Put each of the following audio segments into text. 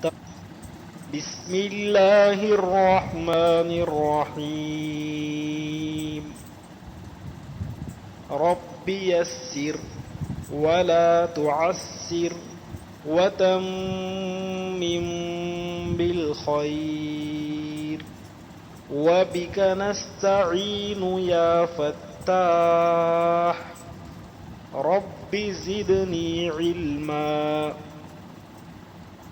بسم الله الرحمن الرحيم رب يسر ولا تعسر وتمم بالخير وبك نستعين يا فتاح رب زدني علما.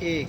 1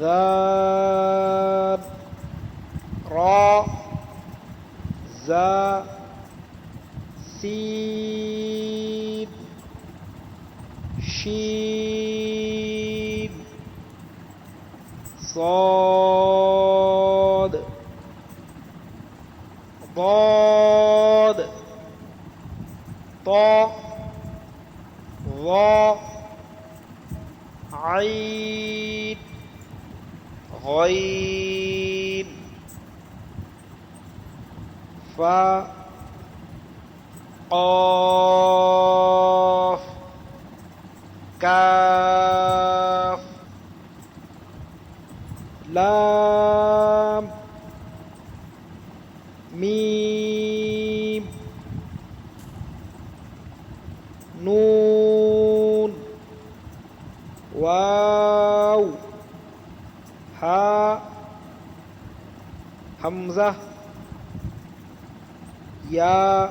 ذال را زا سين شين صاد ضاد طاء ظاء عين غين فا قاف كاف لام ميم نون واو ها همزة يا